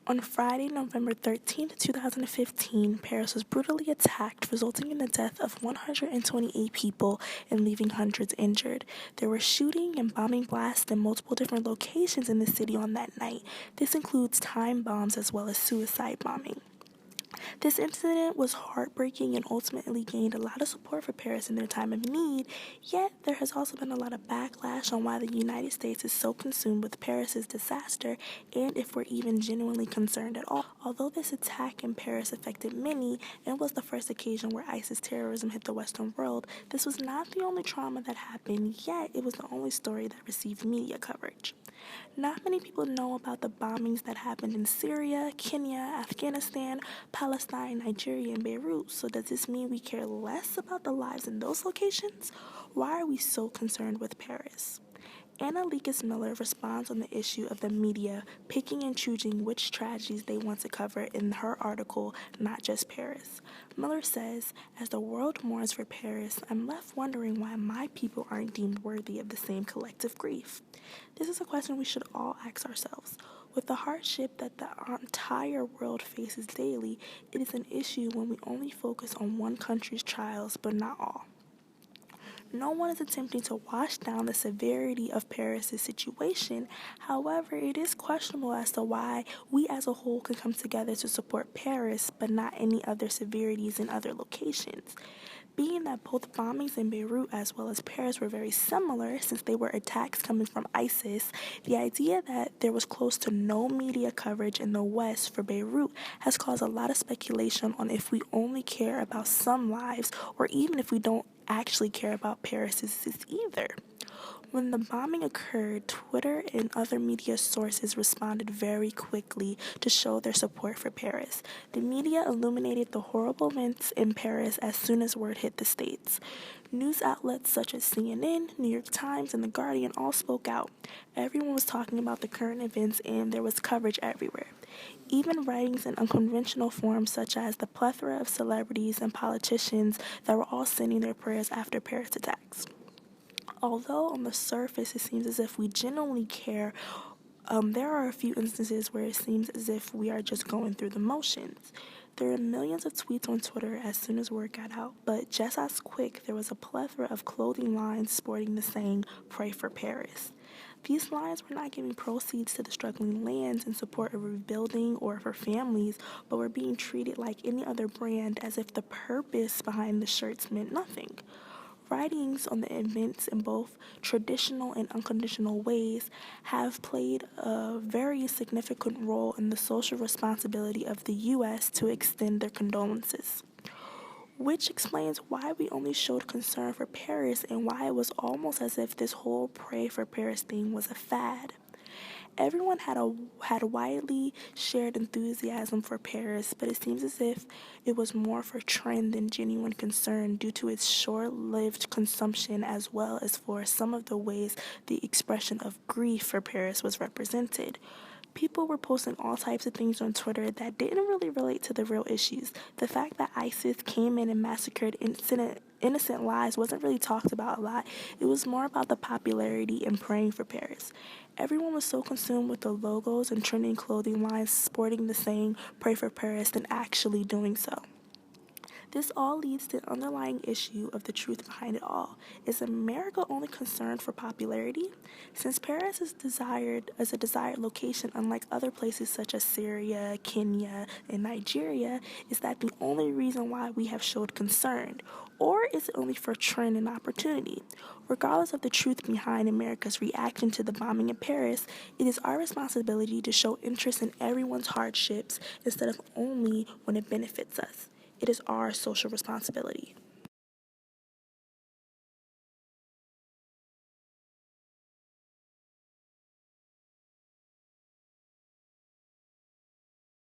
On Friday, November 13th, 2015, Paris was brutally attacked, resulting in the death of 128 people and leaving hundreds injured. There were shooting and bombing blasts in multiple different locations in the city on that night. This includes time bombs as well as suicide bombing. This incident was heartbreaking and ultimately gained a lot of support for Paris in their time of need, yet there has also been a lot of backlash on why the United States is so consumed with Paris's disaster and if we're even genuinely concerned at all. Although this attack in Paris affected many and was the first occasion where ISIS terrorism hit the Western world, this was not the only trauma that happened, yet it was the only story that received media coverage. Not many people know about the bombings that happened in Syria, Kenya, Afghanistan, Palestine, Nigeria, and Beirut. So does this mean we care less about the lives in those locations? Why are we so concerned with Paris? Anna Miller responds on the issue of the media picking and choosing which tragedies they want to cover in her article, Not Just Paris. Miller says, as the world mourns for Paris, I'm left wondering why my people aren't deemed worthy of the same collective grief. This is a question we should all ask ourselves. With the hardship that the entire world faces daily, it is an issue when we only focus on one country's trials, but not all. No one is attempting to wash down the severity of Paris' situation. However, it is questionable as to why we as a whole can come together to support Paris, but not any other severities in other locations. Being that both bombings in Beirut as well as Paris were very similar since they were attacks coming from ISIS, the idea that there was close to no media coverage in the West for Beirut has caused a lot of speculation on if we only care about some lives or even if we don't actually care about Paris's either. When the bombing occurred, Twitter and other media sources responded very quickly to show their support for Paris. The media illuminated the horrible events in Paris as soon as word hit the States. News outlets such as CNN, New York Times, and The Guardian all spoke out. Everyone was talking about the current events and there was coverage everywhere. Even writings in unconventional forms such as the plethora of celebrities and politicians that were all sending their prayers after Paris attacks. Although on the surface it seems as if we genuinely care, there are a few instances where it seems as if we are just going through the motions. There are millions of tweets on Twitter as soon as word got out, but just as quick, there was a plethora of clothing lines sporting the saying, "Pray for Paris." These lines were not giving proceeds to the struggling lands in support of rebuilding or for families, but were being treated like any other brand as if the purpose behind the shirts meant nothing. Writings on the events in both traditional and unconditional ways have played a very significant role in the social responsibility of the U.S. to extend their condolences, which explains why we only showed concern for Paris and why it was almost as if this whole Pray for Paris thing was a fad. Everyone had widely shared enthusiasm for Paris, but it seems as if it was more for trend than genuine concern due to its short-lived consumption as well as for some of the ways the expression of grief for Paris was represented. People were posting all types of things on Twitter that didn't really relate to the real issues. The fact that ISIS came in and massacred innocent lives wasn't really talked about a lot. It was more about the popularity and praying for Paris. Everyone was so consumed with the logos and trending clothing lines sporting the saying, "Pray for Paris," than actually doing so. This all leads to the underlying issue of the truth behind it all. Is America only concerned for popularity? Since Paris is a desired location, unlike other places such as Syria, Kenya, and Nigeria, is that the only reason why we have showed concern? Or is it only for trend and opportunity? Regardless of the truth behind America's reaction to the bombing in Paris, it is our responsibility to show interest in everyone's hardships instead of only when it benefits us. It is our social responsibility.